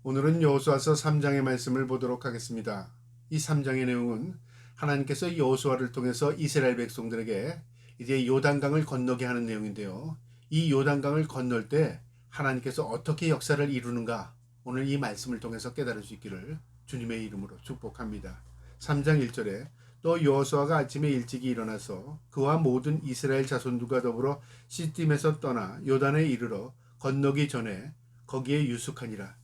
오늘은 여호수아서 3장의 말씀을 보도록 하겠습니다. 이 3장의 내용은 하나님께서 여호수아를 통해서 이스라엘 백성들에게 이제 요단강을 건너게 하는 내용인데요. 이 요단강을 건널 때 하나님께서 어떻게 역사를 이루는가, 오늘 이 말씀을 통해서 깨달을 수 있기를 주님의 이름으로 축복합니다. 3장 1절에 또 여호수아가 아침에 일찍이 일어나서 그와 모든 이스라엘 자손들과 더불어 시딤에서 떠나 요단에 이르러 건너기 전에 거기에 유숙하니라.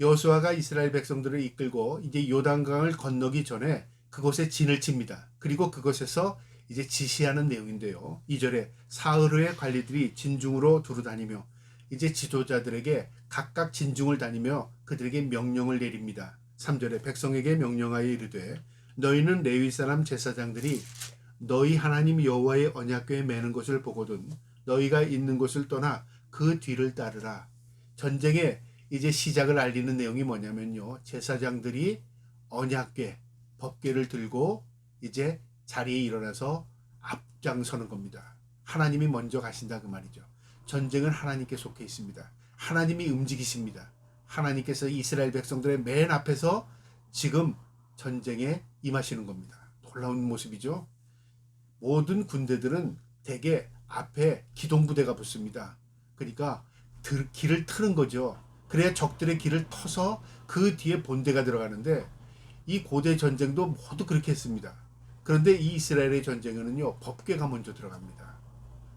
여호수아가 이스라엘 백성들을 이끌고 이제 요단강을 건너기 전에 그곳에 진을 칩니다. 그리고 그곳에서 이제 지시하는 내용인데요. 2절에 사흘후의 관리들이 진중으로 두루 다니며 이제 지도자들에게 각각 진중을 다니며 그들에게 명령을 내립니다. 3절에 백성에게 명령하여 이르되 너희는 레위 사람 제사장들이 너희 하나님 여호와의 언약궤에 매는 것을 보거든 너희가 있는 곳을 떠나 그 뒤를 따르라. 전쟁의 이제 시작을 알리는 내용이 뭐냐면요. 제사장들이 언약궤, 법궤를 들고 이제 자리에 일어나서 앞장서는 겁니다. 하나님이 먼저 가신다 그 말이죠. 전쟁은 하나님께 속해 있습니다. 하나님이 움직이십니다. 하나님께서 이스라엘 백성들의 맨 앞에서 지금 전쟁에 임하시는 겁니다. 놀라운 모습이죠. 모든 군대들은 대개 앞에 기동부대가 붙습니다. 그러니까 길을 트는 거죠. 그래야 적들의 길을 터서 그 뒤에 본대가 들어가는데 이 고대 전쟁도 모두 그렇게 했습니다. 그런데 이 이스라엘의 전쟁에는요, 법궤가 먼저 들어갑니다.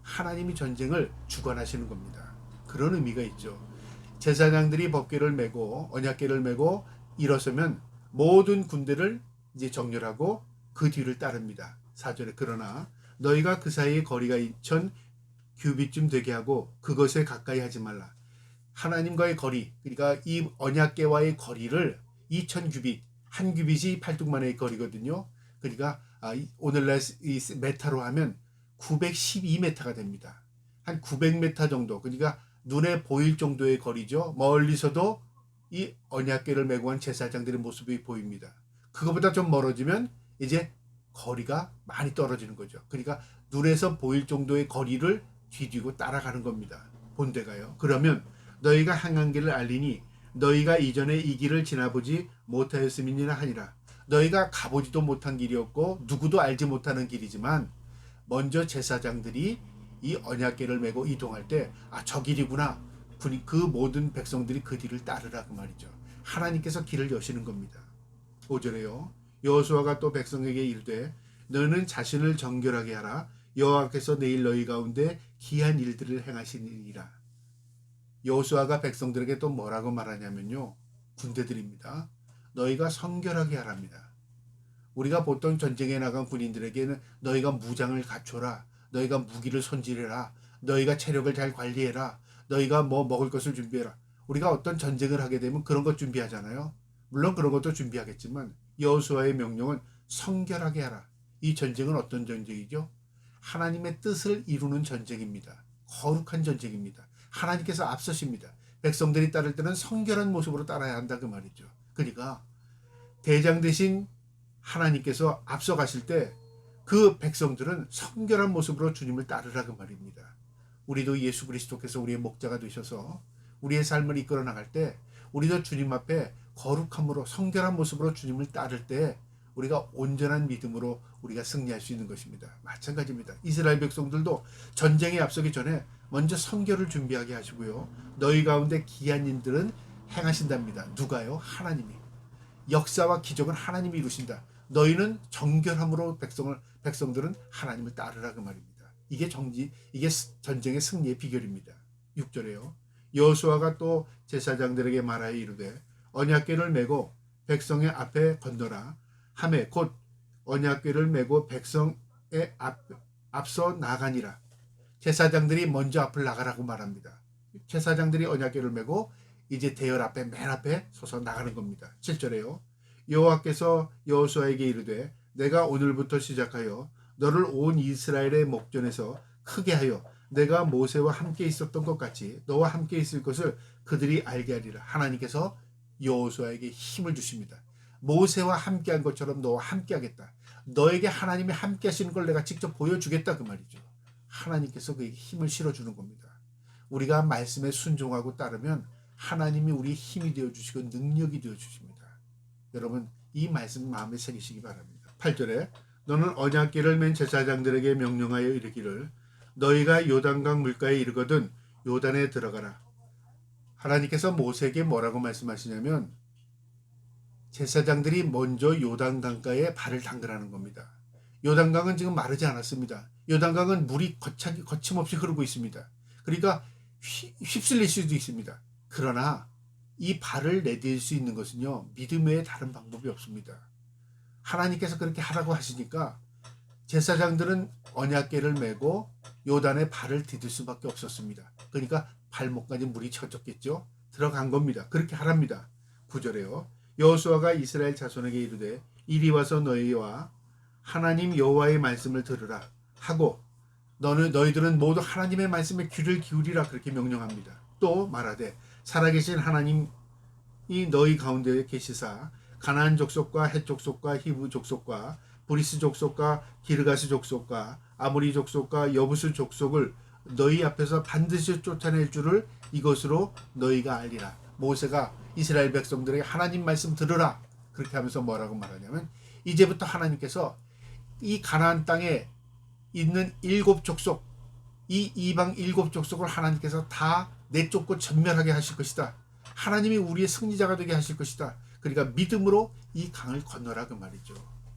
하나님이 전쟁을 주관하시는 겁니다. 그런 의미가 있죠. 제사장들이 법궤를 메고 언약궤를 메고 일어서면 모든 군대를 이제 정렬하고 그 뒤를 따릅니다. 4절에 그러나 너희가 그 사이의 거리가 2000 규빗쯤 되게 하고 그것에 가까이 하지 말라. 하나님과의 거리, 그러니까 이 언약궤와의 거리를 2000 규빗, 한 규빗이 팔뚝만의 거리거든요. 그러니까 오늘날 이 메타로 하면 912m가 됩니다. 한 900m 정도, 그러니까 눈에 보일 정도의 거리죠. 멀리서도 이 언약궤를 메고 한 제사장들의 모습이 보입니다. 그거보다 좀 멀어지면 이제 거리가 많이 떨어지는 거죠. 그러니까 눈에서 보일 정도의 거리를 뒤뒤고 따라가는 겁니다. 본대가요. 그러면 너희가 행한 길을 알리니 너희가 이전에 이 길을 지나보지 못하였음이니라 하니라. 너희가 가보지도 못한 길이었고 누구도 알지 못하는 길이지만 먼저 제사장들이 이 언약궤를 메고 이동할 때 저 길이구나. 그 모든 백성들이 그 뒤를 따르라 그 말이죠. 하나님께서 길을 여시는 겁니다. 5절에요. 여호수아가 또 백성에게 이르되 너는 자신을 정결하게 하라. 여호와께서 내일 너희 가운데 기한 일들을 행하시니라. 여호수아가 백성들에게 또 뭐라고 말하냐면요. 군대들입니다. 너희가 성결하게 하랍니다. 우리가 보통 전쟁에 나간 군인들에게는 너희가 무장을 갖춰라. 너희가 무기를 손질해라. 너희가 체력을 잘 관리해라. 너희가 뭐 먹을 것을 준비해라. 우리가 어떤 전쟁을 하게 되면 그런 것 준비하잖아요. 물론 그런 것도 준비하겠지만 여호수아의 명령은 성결하게 하라. 이 전쟁은 어떤 전쟁이죠? 하나님의 뜻을 이루는 전쟁입니다. 거룩한 전쟁입니다. 하나님께서 앞서십니다. 백성들이 따를 때는 성결한 모습으로 따라야 한다 그 말이죠. 그러니까 대장 대신 하나님께서 앞서가실 때 그 백성들은 성결한 모습으로 주님을 따르라 그 말입니다. 우리도 예수 그리스도께서 우리의 목자가 되셔서 우리의 삶을 이끌어 나갈 때 우리도 주님 앞에 거룩함으로 성결한 모습으로 주님을 따를 때 우리가 온전한 믿음으로 우리가 승리할 수 있는 것입니다. 마찬가지입니다. 이스라엘 백성들도 전쟁에 앞서기 전에 먼저 성결을 준비하게 하시고요. 너희 가운데 기한 일들은 행하신답니다. 누가요? 하나님이. 역사와 기적은 하나님이 이루신다. 너희는 정결함으로 백성들은 하나님을 따르라 그 말입니다. 이게 전쟁의 승리의 비결입니다. 6절에요. 여호수아가 또 제사장들에게 말하여 이르되 언약궤를 메고 백성의 앞에 건너라 하매 곧 언약궤를 메고 백성의 앞서 나가니라. 제사장들이 먼저 앞을 나가라고 말합니다. 제사장들이 언약궤를 메고 이제 대열 앞에 맨 앞에 서서 나가는 겁니다. 7절에요. 여호와께서 여호수아에게 이르되 내가 오늘부터 시작하여 너를 온 이스라엘의 목전에서 크게 하여 내가 모세와 함께 있었던 것 같이 너와 함께 있을 것을 그들이 알게 하리라. 하나님께서 여호수아에게 힘을 주십니다. 모세와 함께한 것처럼 너와 함께하겠다. 너에게 하나님이 함께 하시는 걸 내가 직접 보여주겠다 그 말이죠. 하나님께서 그에게 힘을 실어주는 겁니다. 우리가 말씀에 순종하고 따르면 하나님이 우리의 힘이 되어주시고 능력이 되어주십니다. 여러분 이 말씀 마음에 새기시기 바랍니다. 8절에 너는 언약궤를 맨 제사장들에게 명령하여 이르기를 너희가 요단강 물가에 이르거든 요단에 들어가라. 하나님께서 모세에게 뭐라고 말씀하시냐면 제사장들이 먼저 요단강가에 발을 담그라는 겁니다. 요단강은 지금 마르지 않았습니다. 요단강은 물이 거침없이 흐르고 있습니다. 그러니까 휩쓸릴 수도 있습니다. 그러나 이 발을 내딜 수 있는 것은요, 믿음 외에 다른 방법이 없습니다. 하나님께서 그렇게 하라고 하시니까 제사장들은 언약궤를 메고 요단에 발을 디딜 수밖에 없었습니다. 그러니까 발목까지 물이 젖었겠죠. 들어간 겁니다. 그렇게 하랍니다. 9절에요. 여호수아가 이스라엘 자손에게 이르되 이리 와서 너희와 하나님 여호와의 말씀을 들으라 하고 너희들은 모두 하나님의 말씀에 귀를 기울이라 그렇게 명령합니다. 또 말하되 살아계신 하나님이 너희 가운데 계시사 가나안 족속과 헷 족속과 히브 족속과 브리스 족속과 기르가스 족속과 아모리 족속과 여부스 족속을 너희 앞에서 반드시 쫓아낼 줄을 이것으로 너희가 알리라. 모세가 이스라엘 백성들에게 하나님 말씀 들으라 그렇게 하면서 뭐라고 말하냐면 이제부터 하나님께서 이 가나안 땅에 있는 7족속 이 이방 7족속을 하나님께서 다 내쫓고 전멸하게 하실 것이다. 하나님이 우리의 승리자가 되게 하실 것이다. 그러니까 믿음으로 이 강을 건너라 그 말이죠.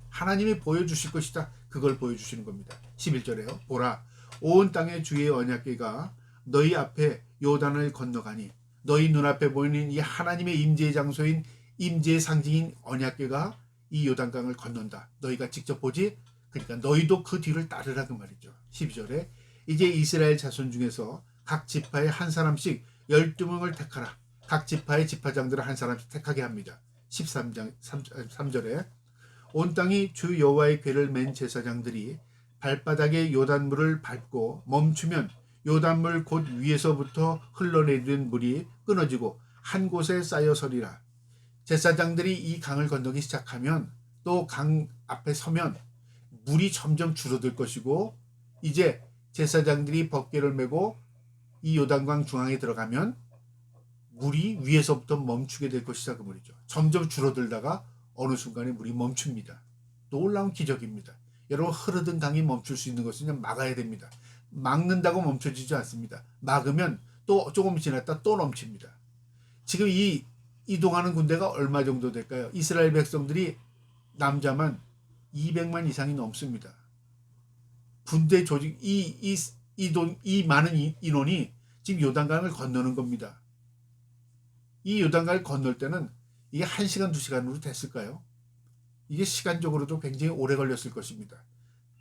하나님이 보여주실 것이다. 그걸 보여주시는 겁니다. 11절에요. 보라 온 땅의 주의 언약궤가 너희 앞에 요단을 건너가니 너희 눈앞에 보이는 이 하나님의 임재의 장소인 임재의 상징인 언약궤가 이 요단강을 건넌다. 너희가 직접 보지? 그러니까 너희도 그 뒤를 따르라 그 말이죠. 12절에 이제 이스라엘 자손 중에서 각 지파에 한 사람씩 12명을 택하라. 각 지파의 지파장들을 한 사람씩 택하게 합니다. 13장 3절에 온 땅이 주 여호와의 궤를 맨 제사장들이 발바닥에 요단물을 밟고 멈추면 요단물 곧 위에서부터 흘러내리는 물이 끊어지고 한 곳에 쌓여 서리라. 제사장들이 이 강을 건너기 시작하면 또 강 앞에 서면 물이 점점 줄어들 것이고 이제 제사장들이 법궤를 메고 이 요단강 중앙에 들어가면 물이 위에서부터 멈추게 될 것이다 그 말이죠. 점점 줄어들다가 어느 순간에 물이 멈춥니다. 놀라운 기적입니다. 여러분 흐르던 강이 멈출 수 있는 것은 그냥 막아야 됩니다. 막는다고 멈춰지지 않습니다. 막으면 또 조금 지났다 또 넘칩니다. 지금 이 이동하는 군대가 얼마 정도 될까요? 이스라엘 백성들이 남자만 200만 이상이 넘습니다. 군대 조직 이 많은 인원이 지금 요단강을 건너는 겁니다. 이 요단강을 건널 때는 이게 1시간 2시간으로 됐을까요? 이게 시간적으로도 굉장히 오래 걸렸을 것입니다.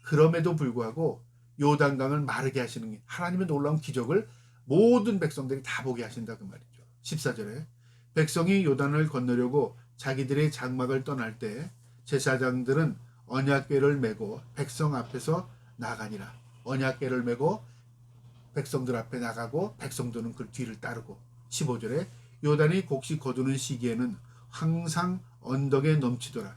그럼에도 불구하고 요단강을 마르게 하시는 게 하나님의 놀라운 기적을 모든 백성들이 다 보게 하신다 그 말이죠. 14절에 백성이 요단을 건너려고 자기들의 장막을 떠날 때 제사장들은 언약궤를 메고 백성 앞에서 나가니라. 언약궤를 메고 백성들 앞에 나가고 백성들은 그 뒤를 따르고 15절에 요단이 곡식 거두는 시기에는 항상 언덕에 넘치더라.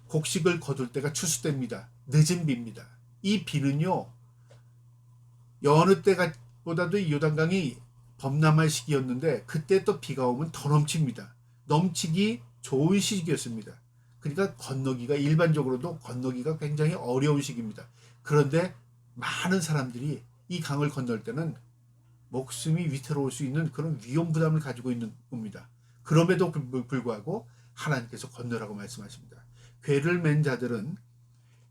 곡식을 거둘 때가 추수 때입니다. 늦은 비입니다. 이 비는요 여느 때보다도 이 요단강이 범람할 시기였는데 그때 또 비가 오면 더 넘칩니다. 넘치기 좋은 시기였습니다. 그러니까 건너기가 일반적으로도 건너기가 굉장히 어려운 시기입니다. 그런데 많은 사람들이 이 강을 건널 때는 목숨이 위태로울 수 있는 그런 위험 부담을 가지고 있는 겁니다. 그럼에도 불구하고 하나님께서 건너라고 말씀하십니다. 궤를 맨 자들은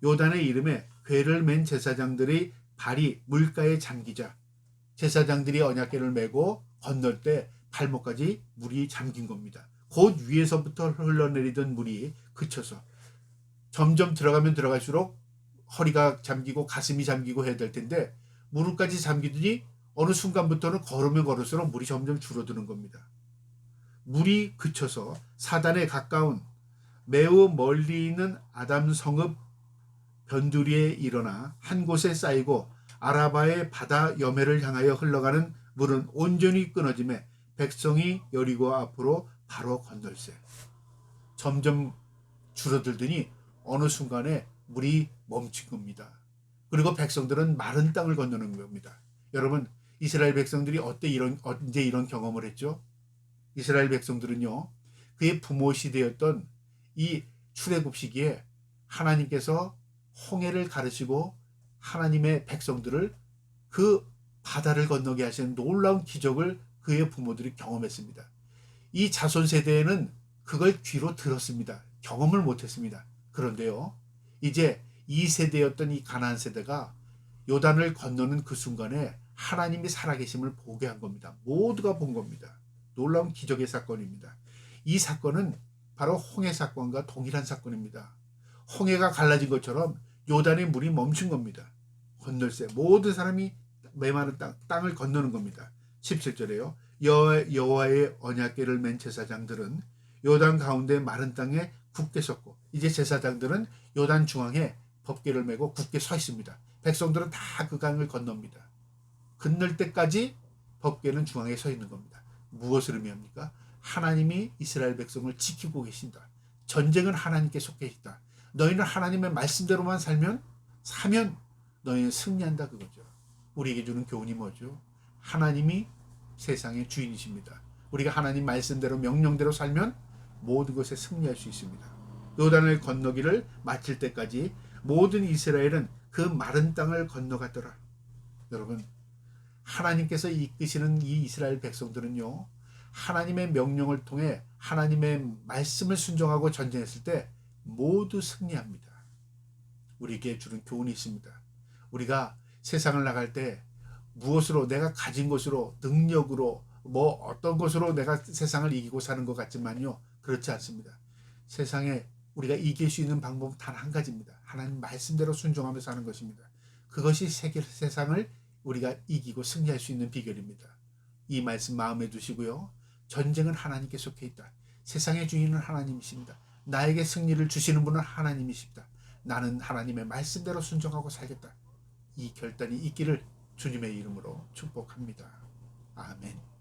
요단의 이름에 궤를 맨 제사장들의 발이 물가에 잠기자 제사장들이 언약궤를 메고 건널 때 발목까지 물이 잠긴 겁니다. 곧 위에서부터 흘러내리던 물이 그쳐서 점점 들어가면 들어갈수록 허리가 잠기고 가슴이 잠기고 해야 될 텐데 무릎까지 잠기더니 어느 순간부터는 걸으면 걸을수록 물이 점점 줄어드는 겁니다. 물이 그쳐서 사단에 가까운 매우 멀리 있는 아담 성읍 변두리에 일어나 한 곳에 쌓이고 아라바의 바다 여매를 향하여 흘러가는 물은 온전히 끊어짐에 백성이 여리고 앞으로 바로 건널세. 점점 줄어들더니 어느 순간에 물이 멈춘 겁니다. 그리고 백성들은 마른 땅을 건너는 겁니다. 여러분 이스라엘 백성들이 언제 이런 경험을 했죠? 이스라엘 백성들은요, 그의 부모 시대였던 이 출애굽 시기에 하나님께서 홍해를 가르시고 하나님의 백성들을 그 바다를 건너게 하시는 놀라운 기적을 그의 부모들이 경험했습니다. 이 자손 세대에는 그걸 귀로 들었습니다. 경험을 못했습니다. 그런데요, 이제 2세대였던 이 가나안 세대가 요단을 건너는 그 순간에 하나님이 살아계심을 보게 한 겁니다. 모두가 본 겁니다. 놀라운 기적의 사건입니다. 이 사건은 바로 홍해 사건과 동일한 사건입니다. 홍해가 갈라진 것처럼 요단의 물이 멈춘 겁니다. 건널새 모든 사람이 메마른 땅을 건너는 겁니다. 17절에요. 여호와의 언약궤를 맨 제사장들은 요단 가운데 마른 땅에 굳게 섰고, 이제 제사장들은 요단 중앙에 법궤를 메고 굳게 서 있습니다. 백성들은 다 그 강을 건넙니다. 건널 때까지 법궤는 중앙에 서 있는 겁니다. 무엇을 의미합니까? 하나님이 이스라엘 백성을 지키고 계신다. 전쟁은 하나님께 속해 있다. 너희는 하나님의 말씀대로만 사면 너희는 승리한다, 그거죠. 우리에게 주는 교훈이 뭐죠? 하나님이 세상의 주인이십니다. 우리가 하나님 말씀대로 명령대로 살면 모든 것에 승리할 수 있습니다. 요단을 건너기를 마칠 때까지 모든 이스라엘은 그 마른 땅을 건너갔더라. 여러분, 하나님께서 이끄시는 이 이스라엘 백성들은요, 하나님의 명령을 통해 하나님의 말씀을 순종하고 전쟁했을 때 모두 승리합니다. 우리에게 주는 교훈이 있습니다. 우리가 세상을 나갈 때 무엇으로, 내가 가진 것으로, 능력으로, 어떤 것으로 내가 세상을 이기고 사는 것 같지만요, 그렇지 않습니다. 세상에 우리가 이길 수 있는 방법은 단 한 가지입니다. 하나님 말씀대로 순종하며 사는 것입니다. 그것이 세상을 우리가 이기고 승리할 수 있는 비결입니다. 이 말씀 마음에 두시고요. 전쟁은 하나님께 속해 있다. 세상의 주인은 하나님이십니다. 나에게 승리를 주시는 분은 하나님이십니다. 나는 하나님의 말씀대로 순종하고 살겠다. 이 결단이 있기를 주님의 이름으로 축복합니다. 아멘.